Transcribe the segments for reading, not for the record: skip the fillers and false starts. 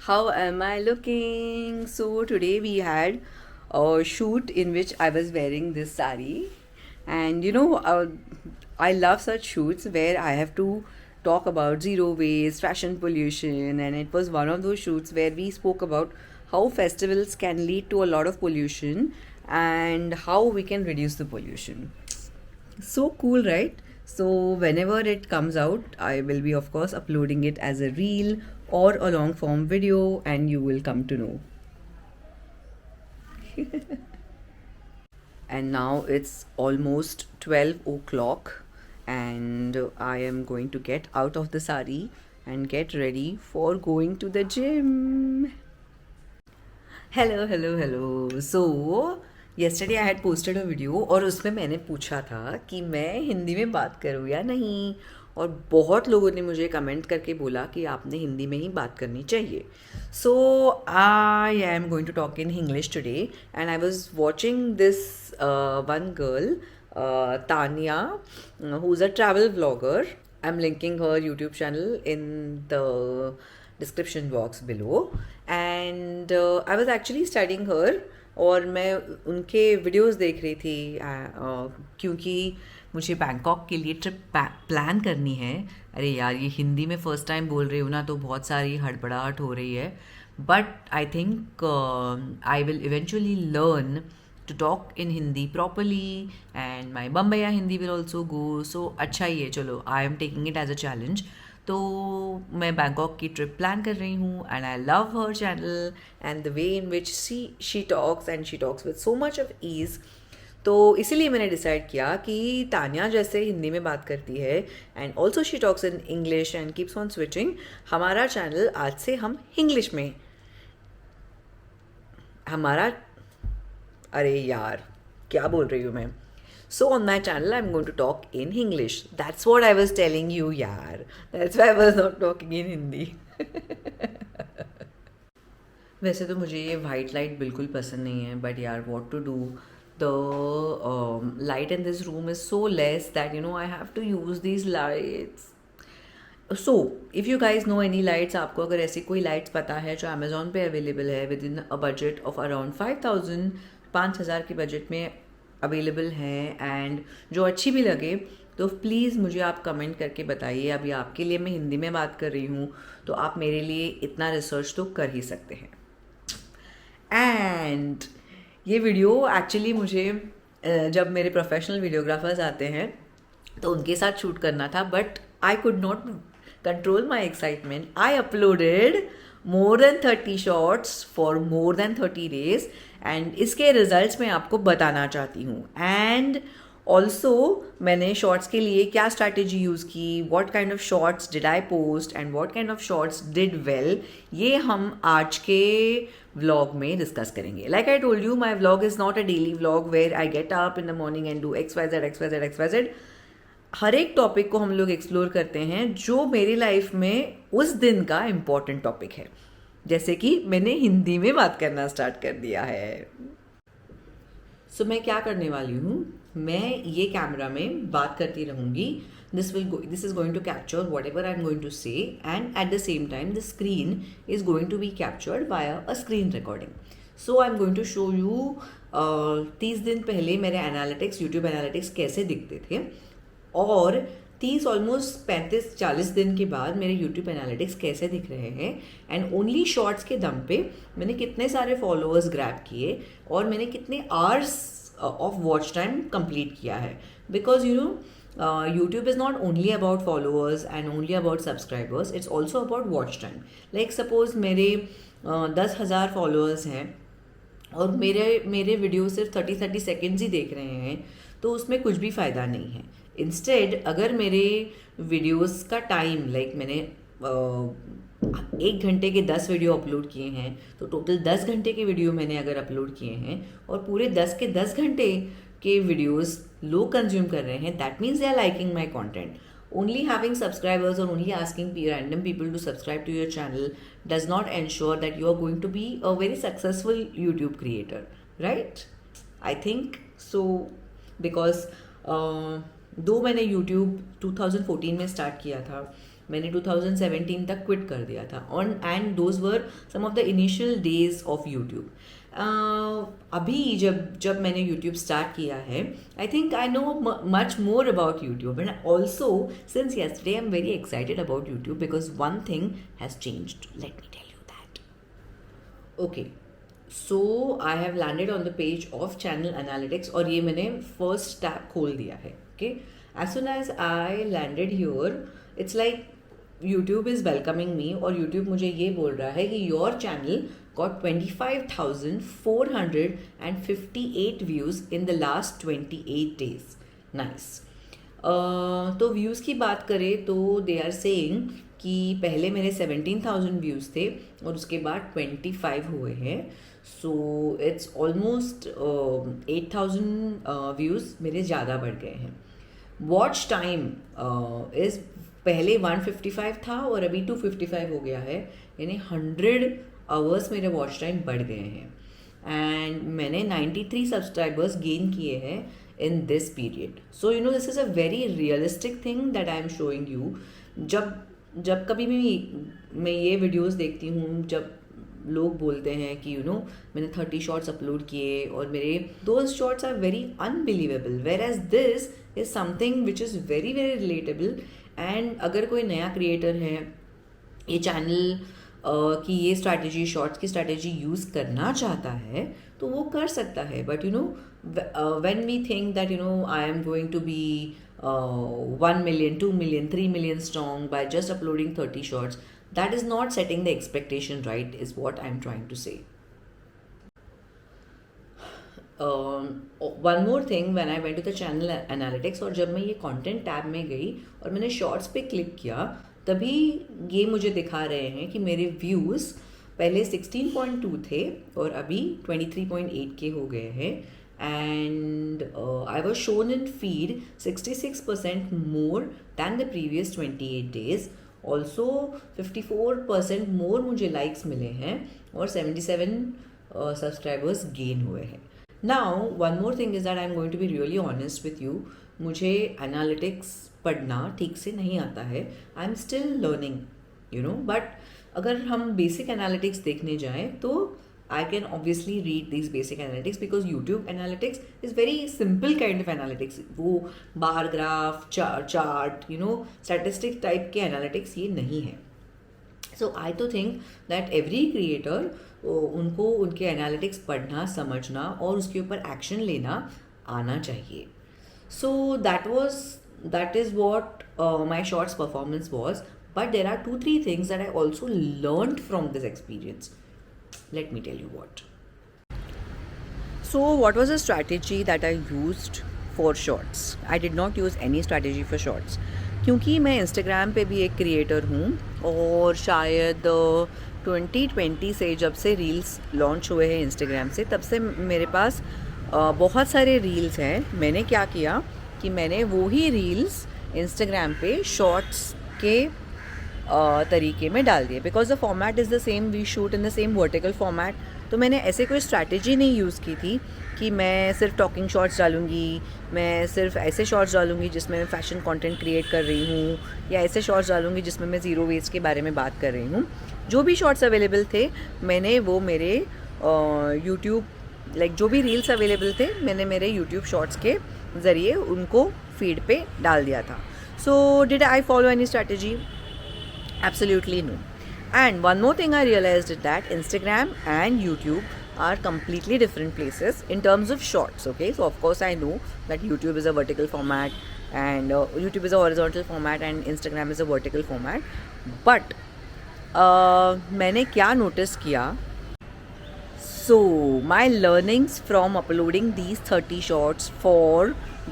How am I looking? So today we had a shoot in which I was wearing this sari, and I love such shoots where I have to talk about zero waste, fashion pollution, and it was one of those shoots where we spoke about how festivals can lead to a lot of pollution and how we can reduce the pollution. So cool, right? So, whenever it comes out, I will be, of course, uploading it as a reel or a long form video, and you will come to know. And now it's almost 12 o'clock, and I am going to get out of the sari and get ready for going to the gym. Hello hello hello so yesterday I had posted a video और उसमें मैंने पूछा था कि मैं हिंदी में बात करूँ या नहीं, और बहुत लोगों ने मुझे कमेंट करके बोला कि आपने हिंदी में ही बात करनी चाहिए. So I am going to talk in English today and I was watching this one girl, Tanya, who's a travel vlogger. I'm linking her YouTube channel in the description box below. And I was actually studying her, और मैं उनके videos देख रही थी क्योंकि मुझे Bangkok के लिए ट्रिप प्लान करनी है. अरे यार, ये हिंदी में फ़र्स्ट टाइम बोल रही हूँ ना, तो बहुत सारी हड़बड़ाहट हो रही है, but I think I will eventually learn to talk in Hindi properly, and my Bambaya Hindi will also go. So अच्छा ही है, चलो, I am taking it as a challenge. तो मैं बैंकॉक की ट्रिप प्लान कर रही हूँ, and I love her channel and the way in which she talks, and she talks with so much of ease. तो इसीलिए मैंने डिसाइड किया कि तान्या जैसे हिंदी में बात करती है and also she talks in English and keeps on switching, हमारा चैनल आज से हम इंग्लिश में, हमारा, अरे यार क्या बोल रही हूँ मैं. So on my channel I am going to talk in English. That's what I was telling you यार. That's why I was not talking in Hindi. वैसे तो मुझे ये वाइट लाइट बिल्कुल पसंद नहीं है, बट यार what to do, the light in this room is so less that I have to use these lights. So if you guys know any lights, आपको अगर ऐसी कोई लाइट्स पता है जो अमेजोन पे अवेलेबल है with in a budget of around 5,000 के बजट में अवेलेबल हैं, एंड जो अच्छी भी लगे, तो प्लीज़ मुझे आप कमेंट करके बताइए. अभी आपके लिए मैं हिंदी में बात कर रही हूँ, तो आप मेरे लिए इतना रिसर्च तो कर ही सकते हैं. एंड ये वीडियो एक्चुअली मुझे जब मेरे प्रोफेशनल वीडियोग्राफर्स आते हैं तो उनके साथ शूट करना था, but I could not control my excitement. I uploaded more than 30 shots for more than 30 days, and इसके results मैं आपको बताना चाहती हूँ. And also मैंने shorts के लिए क्या strategy यूज़ की, what kind of shots did I post and what kind of shots did well, ये हम आज के vlog में discuss करेंगे. Like I told you, my vlog is not a daily vlog where I get up in the morning and do XYZ XYZ XYZ. हर एक topic को हम लोग एक्सप्लोर करते हैं जो मेरी लाइफ में उस दिन का इम्पॉर्टेंट टॉपिक है. जैसे कि मैंने हिंदी में बात करना स्टार्ट कर दिया है. सो मैं क्या करने वाली हूँ, मैं ये कैमरा में बात करती रहूँगी. This is going to capture whatever I am going to say, and at the same time the screen is going to be captured by a screen recording. So I am going to show you 30 दिन पहले मेरे analytics, YouTube analytics कैसे दिखते थे, और 30 almost 35-40 दिन के बाद मेरे यूट्यूब एनालिटिक्स कैसे दिख रहे हैं, एंड ओनली शॉर्ट्स के दम पे मैंने कितने सारे फॉलोअर्स ग्रैब किए और मैंने कितने hours of watch time complete किया है. Because YouTube is not only about followers and only about subscribers, it's also about watch time. Like suppose मेरे 10,000 फॉलोअर्स हैं और मेरे वीडियो सिर्फ 30 सेकेंड्स ही देख रहे हैं, तो उसमें कुछ भी फ़ायदा नहीं है. इंस्टेड अगर मेरे वीडियोस का टाइम, लाइक मैंने 1 घंटे के 10 वीडियो अपलोड किए हैं, तो टोटल 10 घंटे के वीडियो मैंने अगर अपलोड किए हैं और पूरे 10 के 10 घंटे के वीडियोस लोग कंज्यूम कर रहे हैं, that means they are liking my content. Only having subscribers or only asking random people to subscribe to your channel does not ensure that you are going to be a very successful YouTube creator, right? I think so, because दो मैंने YouTube 2014 में start किया था, मैंने 2017 तक quit कर दिया था on, and those were some of the initial days of YouTube. अभी जब मैंने यूट्यूब स्टार्ट किया है, I think I know much more about YouTube, and also since yesterday I am very excited about YouTube because one thing has changed. Let me tell you that. Okay, so I have landed on the page of channel analytics, और ये मैंने first tab खोल दिया है. Okay, as soon as I landed here, it's like YouTube is welcoming me, और YouTube मुझे ये बोल रहा है कि your channel got 25,458 views in the last 28 days. Nice. तो व्यूज़ की बात करें तो they are saying कि पहले मेरे 17,000 व्यूज़ थे और उसके बाद 25 हुए हैं. सो इट्स ऑलमोस्ट 8,000 व्यूज़ मेरे ज़्यादा बढ़ गए हैं. वॉच टाइम इज़ पहले 155 था और अभी 255 हो गया है, यानी 100 आवर्स मेरे वॉच टाइम बढ़ गए हैं. एंड मैंने 93 सब्सक्राइबर्स गेन किए हैं in this period. So you know this is a very realistic thing that I am showing you. जब कभी भी मैं ये वीडियोस देखती हूँ, जब लोग बोलते हैं कि यू नो मैंने 30 शॉर्ट्स अपलोड किए और मेरे those shorts are very unbelievable, where as this is something which is very very relatable. And अगर कोई नया क्रिएटर है, ये चैनल की ये स्ट्रैटेजी, शॉर्ट्स की स्ट्रैटेजी यूज़ करना चाहता है तो वो कर सकता है. But you know when we think that you know I am going to be 1 million, 2 million, 3 million strong by just uploading 30 shorts, that is not setting the expectation right, is what I'm trying to say. One more thing, when I went to the channel analytics और जब मैं ये content tab में गई और मैंने shorts पे click किया, तभी ये मुझे दिखा रहे हैं कि मेरे views पहले 16.2 थे और अभी 23.8 के हो गए हैं. And I was shown in feed 66% more than the previous 28 days. Also 54% more मुझे likes मिले हैं और 77 subscribers gain हुए हैं. Now one more thing is that I'm going to be really honest with you. मुझे analytics पढ़ना ठीक से नहीं आता है. I'm still learning, you know. But अगर हम basic analytics देखने जाएं तो I can obviously read these basic analytics because YouTube analytics is very simple kind of analytics. वो bar graph, chart, you know, statistic type के analytics ये नहीं है. So I तो think that every creator उनको उनके analytics पढ़ना, समझना और उसके ऊपर action लेना आना चाहिए. So that is what my shorts performance was. But there are 2-3 things that I also learned from this experience. Let me tell you what. So what was the strategy that I used for shorts? I did not use any strategy for shorts. क्योंकि मैं Instagram पे भी एक creator हूँ और शायद 2020 से जब से रील्स लॉन्च हुए हैं Instagram से, तब से मेरे पास बहुत सारे रील्स हैं. मैंने क्या किया कि मैंने वो ही रील्स Instagram पे शॉर्ट्स के तरीके में डाल दिए. Because the format is the same, we shoot in the same vertical format. तो मैंने ऐसे कोई स्ट्रैटेजी नहीं यूज़ की थी कि मैं सिर्फ टॉकिंग शॉर्ट्स डालूंगी, मैं सिर्फ ऐसे शॉर्ट्स डालूंगी जिसमें मैं फैशन कंटेंट क्रिएट कर रही हूँ, या ऐसे शॉर्ट्स डालूंगी जिसमें मैं ज़ीरो वेस्ट के बारे में बात कर रही हूँ. जो भी शॉर्ट्स अवेलेबल थे मैंने वो मेरे यूट्यूब जो भी रील्स अवेलेबल थे मैंने मेरे यूट्यूब शॉर्ट्स के ज़रिए उनको फीड पे डाल दिया था. So did I follow any strategy? Absolutely no. And one more thing I realized is that Instagram and YouTube are completely different places in terms of shorts. Okay, so of course I know that YouTube is a vertical format and YouTube is a horizontal format and Instagram is a vertical format. But मैंने क्या notice किया? So my learnings from uploading these 30 shorts for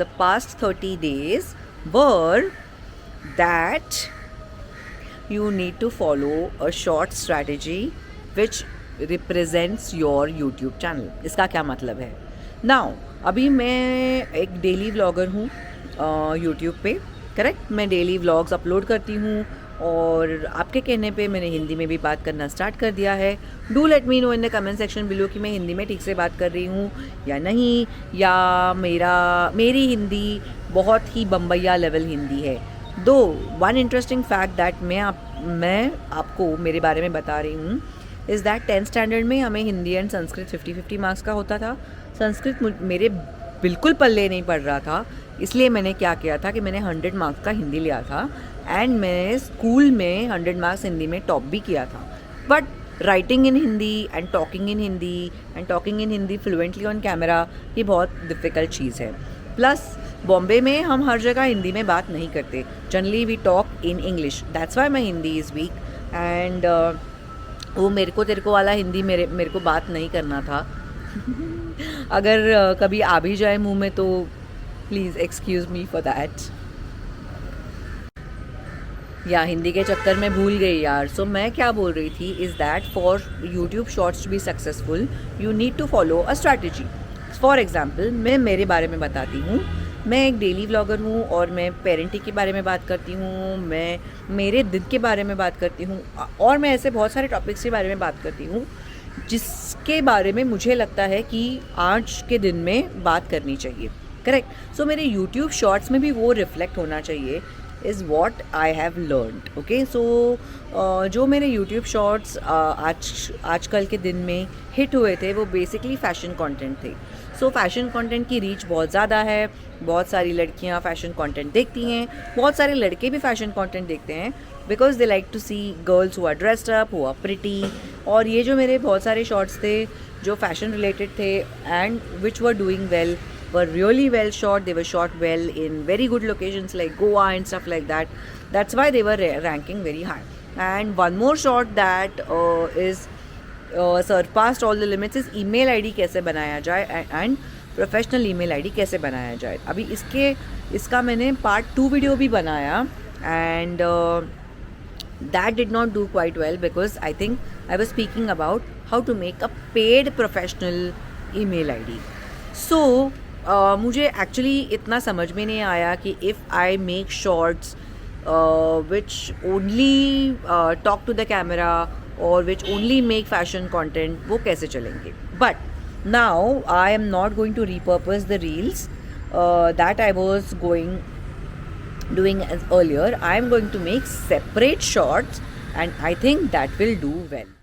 the past 30 days were that you need to follow a short strategy which represents your YouTube channel. इसका क्या मतलब है? Now अभी मैं एक डेली व्लॉगर हूँ YouTube पे, करेक्ट. मैं डेली व्लॉग्स अपलोड करती हूँ और आपके कहने पे मैंने हिंदी में भी बात करना स्टार्ट कर दिया है. Do let me know in the comment section below कि मैं हिंदी में ठीक से बात कर रही हूँ या नहीं, या मेरी हिंदी बहुत ही बम्बैया लेवल हिंदी है. दो वन इंटरेस्टिंग फैक्ट दैट मैं आपको मेरे बारे में बता रही हूँ इज़ दैट 10th स्टैंडर्ड में हमें हिंदी एंड संस्कृत 50-50 मार्क्स का होता था. संस्कृत मेरे बिल्कुल पल्ले नहीं पड़ रहा था, इसलिए मैंने क्या किया था कि मैंने 100 मार्क्स का हिंदी लिया था एंड मैंने स्कूल में 100 मार्क्स हिंदी में टॉप भी किया था. But writing in Hindi and talking in Hindi fluently on camera ये बहुत डिफ़िकल्ट चीज़ है. प्लस बॉम्बे में हम हर जगह हिंदी में बात नहीं करते. Generally we talk in English. That's why my Hindi is weak. And वो मेरे को तेरे को वाला हिंदी मेरे को बात नहीं करना था. अगर कभी आ भी जाए मुंह में तो please excuse me for that. या हिंदी के चक्कर में भूल गई यार. सो मैं क्या बोल रही थी is that for YouTube shorts to be successful you need to follow a strategy. For example मैं मेरे बारे में बताती हूँ. मैं एक डेली व्लॉगर हूँ और मैं पेरेंटिंग के बारे में बात करती हूँ, मैं मेरे दिन के बारे में बात करती हूँ और मैं ऐसे बहुत सारे टॉपिक्स के बारे में बात करती हूँ जिसके बारे में मुझे लगता है कि आज के दिन में बात करनी चाहिए. करेक्ट. सो मेरे यूट्यूब शॉर्ट्स में भी वो रिफ्लेक्ट होना चाहिए is what I have learned. Okay. So जो मेरे यूट्यूब शॉर्ट्स आजकल के दिन में हिट हुए थे वो बेसिकली फ़ैशन कंटेंट थे. सो फैशन कंटेंट की रीच बहुत ज़्यादा है. बहुत सारी लड़कियां फैशन कंटेंट देखती हैं, बहुत सारे लड़के भी फैशन कंटेंट देखते हैं because they like to see girls who are dressed up, who are pretty. और ये जो मेरे बहुत सारे शॉर्ट्स थे जो फैशन रिलेटेड थे and which were doing well were really well shot. They were shot well in very good locations like Goa and stuff like that. That's why they were ranking very high. And one more shot that is surpassed all the limits is email ID कैसे बनाया जाए and professional email ID कैसे बनाया जाए. अभी इसका मैंने part 2 video भी बनाया and that did not do quite well because I think I was speaking about how to make a paid professional email ID. So मुझे एक्चुअली इतना समझ में नहीं आया कि if I make shorts which only talk to the camera और which only make fashion content वो कैसे चलेंगे. But now I am not going to repurpose the reels that I was doing as earlier. I am going to make separate shorts and I think that will do well.